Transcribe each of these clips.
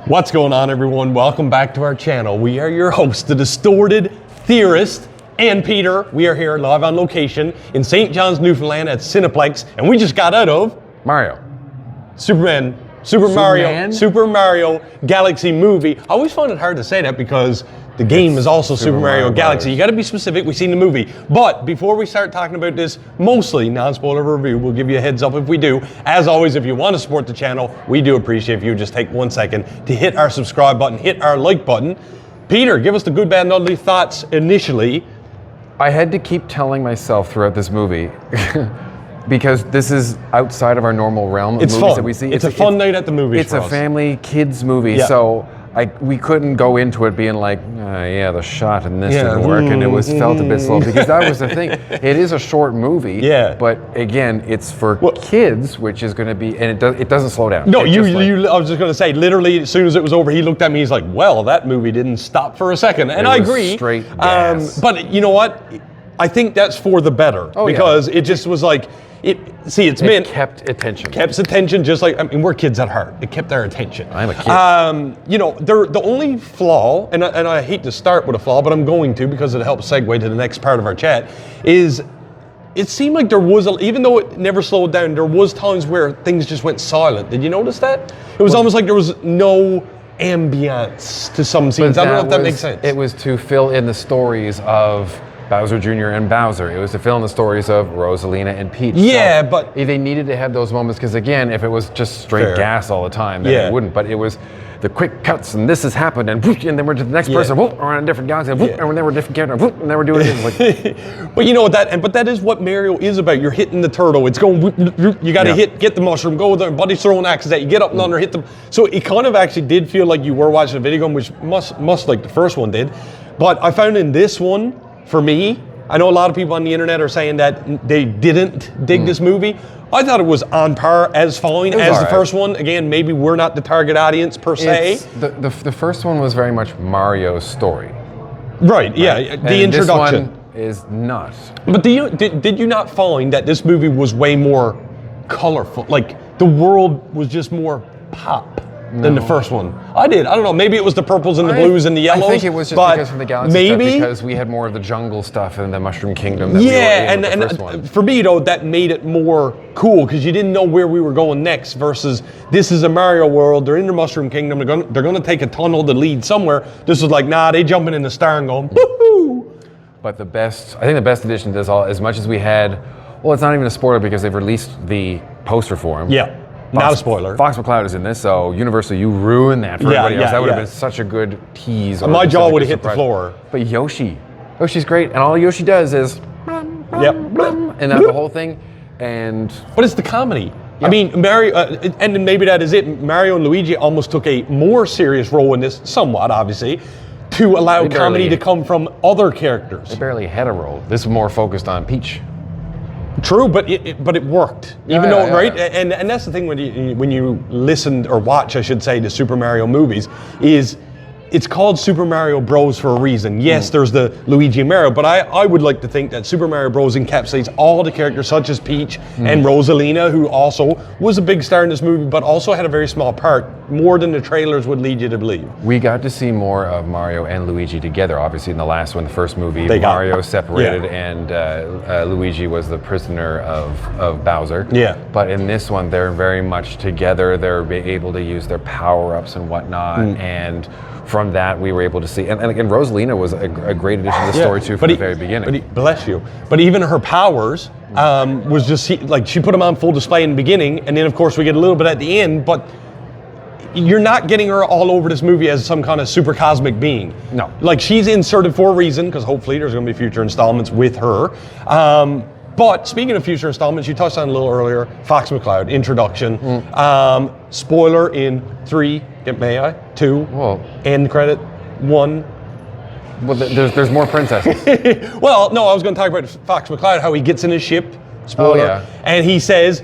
What's going on, everyone? Welcome back to our channel. We are your hosts, the Distorted Theorists, and Peter. We are here live on location in St. John's, Newfoundland at Cineplex, and we just got out of Mario. Super Mario Galaxy movie. I always find it hard to say that because the game is also Super Mario Galaxy. You got to be specific. We've seen the movie. But before we start talking about this, mostly non-spoiler review, we'll give you a heads up if we do. As always, if you want to support the channel, we do appreciate if you just take 1 second to hit our subscribe button, hit our like button. Peter, give us the good, bad, and ugly thoughts initially. I had to keep telling myself throughout this movie, because this is outside of our normal realm of movies fun. That we see. It's a fun night at the movies. It's a family kids movie, so we couldn't go into it being like, yeah, the shot and this didn't work, and it was felt a bit slow, because that was the thing. It is a short movie, but again, it's for kids, which is going to be, and it doesn't slow down. No, I was just going to say, literally, as soon as it was over, he looked at me, he's like, well, that movie didn't stop for a second, and I agree. Straight gas. But you know what? I think that's for the better, because it just was like, it kept attention. Kept attention, just like, I mean, we're kids at heart. It kept our attention. I'm a kid. You know, the only flaw, and I hate to start with a flaw, but I'm going to because it helps segue to the next part of our chat, is it seemed like there was, even though it never slowed down, there was times where things just went silent. Did you notice that? It was almost like there was no ambience to some scenes. I don't know if that makes sense. It was to fill in the stories of Bowser Jr. and Bowser. It was to fill in the stories of Rosalina and Peach. Yeah, so but they needed to have those moments, because again, if it was just straight gas all the time, then it wouldn't. But it was the quick cuts, and this has happened, and then we're to the next person, whoop, we're on a different galaxy, whoop, and then we're a different character, whoop, and then we're doing it. Like, but you know that, but that is what Mario is about. You're hitting the turtle. It's going. You got to get the mushroom. Go there. Buddy's throwing axes at you. Get up and under. Hit them. So it kind of actually did feel like you were watching a video game, which must like the first one did. But I found in this one, for me, I know a lot of people on the internet are saying that they didn't dig this movie. I thought it was on par, as fine as the first one. Again, maybe we're not the target audience per se. The first one was very much Mario's story. Right, yeah, the introduction. This one is not. But did you not find that this movie was way more colorful? Like, the world was just more pop than the first one. I did. I don't know. Maybe it was the purples and the blues and the yellows. I think it was just because of the galaxy stuff, because we had more of the jungle stuff in the Mushroom Kingdom. And for me though, that made it more cool, because you didn't know where we were going next. Versus this is a Mario world. They're in the Mushroom Kingdom. They're going to take a tunnel to lead somewhere. This was like, nah, they jumping in the star and going, woohoo! But I think the best addition to this all, as much as we had, well, it's not even a spoiler because they've released the poster for him. Yeah. Not a spoiler. Fox McCloud is in this, so Universal, you ruined that for everybody else. That would have been such a good tease. My jaw would have hit the floor. But Yoshi's great, and all Yoshi does is and that's the whole thing. But it's the comedy. I mean, Mario, and maybe that is it. Mario and Luigi almost took a more serious role in this, somewhat obviously, to allow comedy to come from other characters. They barely had a role. This is more focused on Peach. True, but it worked, even though right. And that's the thing when you listen or watch, I should say, the Super Mario movies, is it's called Super Mario Bros. For a reason. Yes, there's the Luigi and Mario, but I would like to think that Super Mario Bros. Encapsulates all the characters, such as Peach and Rosalina, who also was a big star in this movie, but also had a very small part, more than the trailers would lead you to believe. We got to see more of Mario and Luigi together. Obviously, in the last one, the first movie, Mario separated and Luigi was the prisoner of Bowser. Yeah. But in this one, they're very much together. They're able to use their power-ups and whatnot, and from that, we were able to see, and Rosalina was a great addition to the story too from the very beginning. Bless you. But even her powers was just like she put them on full display in the beginning, and then of course we get a little bit at the end. But you're not getting her all over this movie as some kind of super cosmic being. No. Like, she's inserted for a reason, because hopefully there's going to be future installments with her. But speaking of future installments, you touched on it a little earlier, Fox McCloud, introduction. Spoiler in 3, may I? 2, end credit, 1. Well, there's more princesses. Well, no, I was going to talk about Fox McCloud, how he gets in his ship, spoiler, and he says,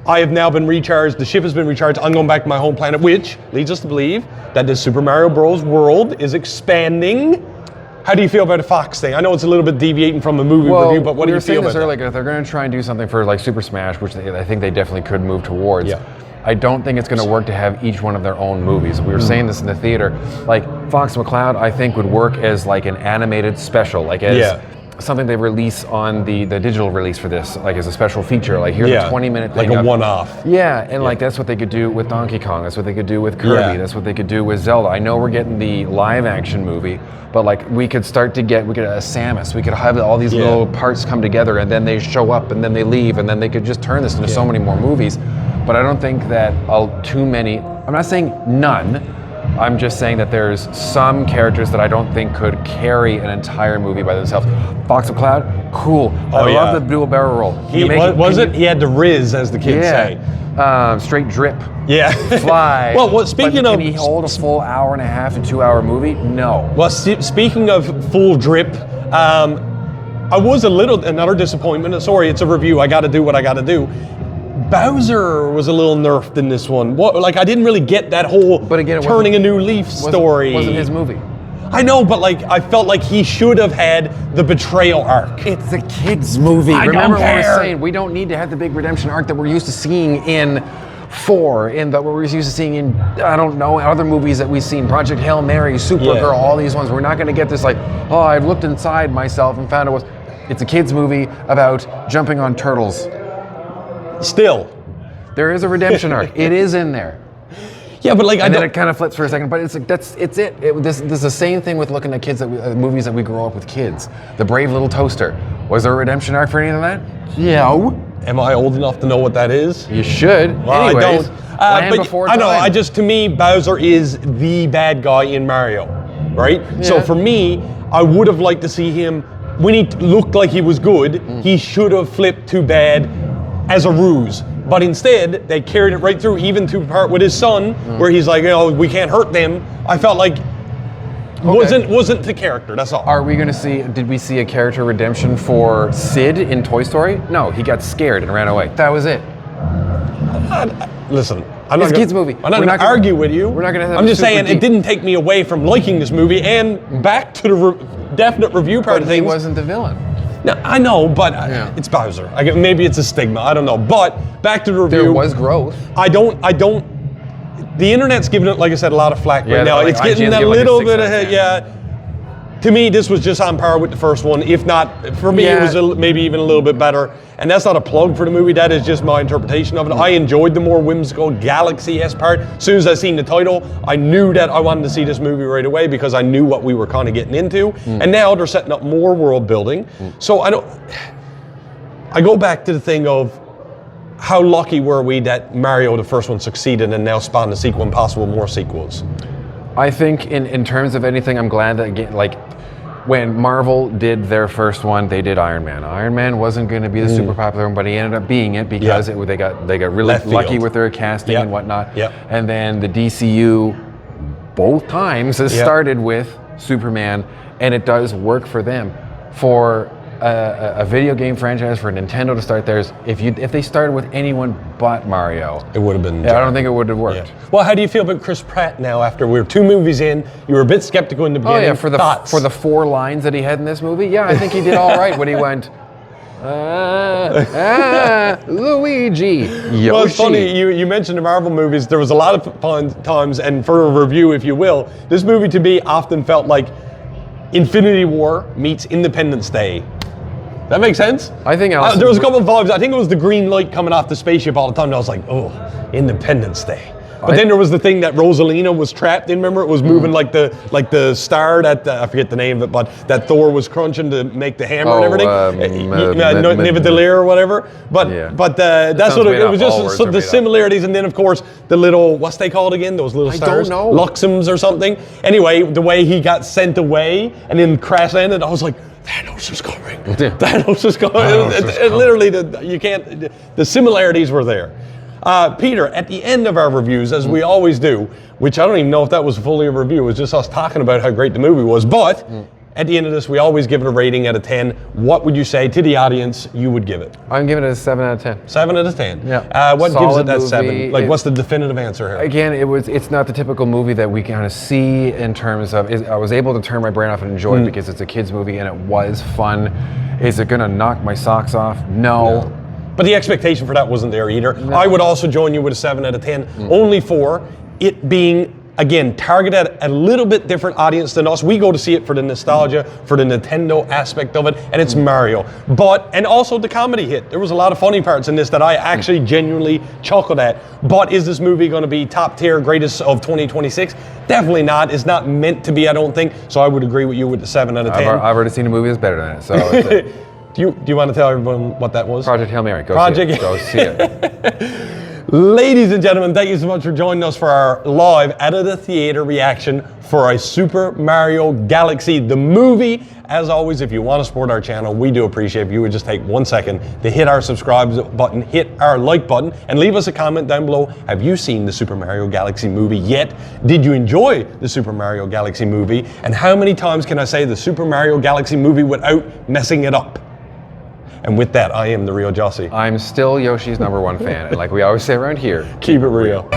I have now been recharged, the ship has been recharged, I'm going back to my home planet, which leads us to believe that the Super Mario Bros. World is expanding. How do you feel about a Fox thing? I know it's a little bit deviating from a movie review, but what do you feel about that? If they're going to try and do something for like Super Smash, which I think they definitely could move towards, I don't think it's going to work to have each one of their own movies. We were saying this in the theater. Like Fox McCloud, I think would work as like an animated special, like as something they release on the digital release for this, like as a special feature. Like here's a 20-minute thing, like a one-off. Yeah, and like that's what they could do with Donkey Kong. That's what they could do with Kirby. That's what they could do with Zelda. I know we're getting the live-action movie, but like we could start to get, we could a Samus. We could have all these little parts come together, and then they show up, and then they leave, and then they could just turn this into so many more movies. But I don't think that too many. I'm not saying none. I'm just saying that there's some characters that I don't think could carry an entire movie by themselves. Fox McCloud, cool. I love the dual barrel roll. He had the Riz, as the kids say. Straight drip. Yeah. Fly. Well, speaking of, can he hold a full hour and a half to 2 hour movie? No. Well, speaking of full drip, I was another disappointment. Sorry, it's a review. I got to do what I got to do. Bowser was a little nerfed in this one. I didn't really get that whole turning a new leaf story. Wasn't his movie. I know, but I felt like he should have had the betrayal arc. It's a kid's movie. Remember what we're saying? We don't need to have the big redemption arc that we're used to seeing in 4, that we're used to seeing in, I don't know, other movies that we've seen. Project Hail Mary, Supergirl, all these ones. We're not going to get this I looked inside myself and found it's a kid's movie about jumping on turtles. Still. There is a redemption arc. It is in there. Yeah, but then it kind of flips for a second. But it's like it's it. This is the same thing with looking at movies that we grow up with kids. The Brave Little Toaster. Was there a redemption arc for any of that? Yeah. Am I old enough to know what that is? You should. Well, anyways, I don't. I know. To me, Bowser is the bad guy in Mario, right? Yeah. So for me, I would have liked to see him when he looked like he was good. He should have flipped to bad as a ruse. But instead, they carried it right through, even to part with his son, where he's like, we can't hurt them. I felt like wasn't the character, that's all. Are we going to see, did we see a character redemption for Sid in Toy Story? No, he got scared and ran away. That was it. Listen, it's a kid's movie. I'm not going to argue with you. We're not going to have I'm just saying it didn't take me away from liking this movie, and back to the definite review part of things. He wasn't the villain. No, I know, but it's Bowser. Maybe it's a stigma. I don't know. But back to the review. There was growth. I don't. The internet's giving it, like I said, a lot of flack right now. It's getting a little bit ahead. To me, this was just on par with the first one. If not, for me, it was maybe even a little bit better. And that's not a plug for the movie. That is just my interpretation of it. I enjoyed the more whimsical Galaxy-esque part. As soon as I seen the title, I knew that I wanted to see this movie right away because I knew what we were kind of getting into. And now they're setting up more world building. So I go back to the thing of how lucky were we that Mario, the first one, succeeded and now spawned a sequel and possible more sequels. I think in terms of anything, I'm glad that when Marvel did their first one, they did Iron Man. Iron Man wasn't going to be the super popular one, but he ended up being it because they got really lucky with their casting and whatnot. And then the DCU, both times, has started with Superman, and it does work for them. For a video game franchise, for Nintendo to start theirs, if they started with anyone but Mario, it would have been. I don't think it would have worked. Well, how do you feel about Chris Pratt now? After we're 2 movies in, you were a bit skeptical in the beginning. For the 4 lines that he had in this movie, I think he did all right when he went. Luigi. Yoshi. Well, it's funny, you mentioned the Marvel movies. There was a lot of times, and for a review, if you will, this movie to me often felt like Infinity War meets Independence Day. That makes sense? I think there was a couple of vibes. I think it was the green light coming off the spaceship all the time. And I was like, Independence Day. But then there was the thing that Rosalina was trapped in. Remember, it was moving like the star that I forget the name of it, but that Thor was crunching to make the hammer and everything. Nidavellir or whatever. But that's what it was. Just the similarities, and then of course the little what's they called again? Those little stars, I don't know. Luxems or something. Anyway, the way he got sent away and then crash landed, I was like, Thanos is coming. Thanos is coming. Literally, the similarities were there. Peter, at the end of our reviews, as we always do, which I don't even know if that was fully a review, it was just us talking about how great the movie was, but at the end of this, we always give it a rating out of 10. What would you say to the audience you would give it? I'm giving it a 7 out of 10. 7 out of 10? Yeah. What gives it that movie. 7? What's the definitive answer here? Again, it's not the typical movie that we kind of see in terms of, I was able to turn my brain off and enjoy it because it's a kid's movie and it was fun. Is it going to knock my socks off? No. But the expectation for that wasn't there either. No. I would also join you with a 7 out of 10, only for it being, again, targeted at a little bit different audience than us. We go to see it for the nostalgia, for the Nintendo aspect of it, and it's Mario. And also the comedy hit. There was a lot of funny parts in this that I actually genuinely chuckled at. But is this movie going to be top tier, greatest of 2026? Definitely not. It's not meant to be, I don't think. So I would agree with you with the 7 out of 10. I've already seen a movie that's better than it. So do you want to tell everyone what that was? Project Hail Mary. Go see it. Ladies and gentlemen, thank you so much for joining us for our live out of the theater reaction for a Super Mario Galaxy, the movie. As always, if you want to support our channel, we do appreciate if you would just take 1 second to hit our subscribe button, hit our like button, and leave us a comment down below. Have you seen the Super Mario Galaxy movie yet? Did you enjoy the Super Mario Galaxy movie? And how many times can I say the Super Mario Galaxy movie without messing it up? And with that, I am the real Jussy. I'm still Yoshi's #1 fan. And like we always say around here, keep it real.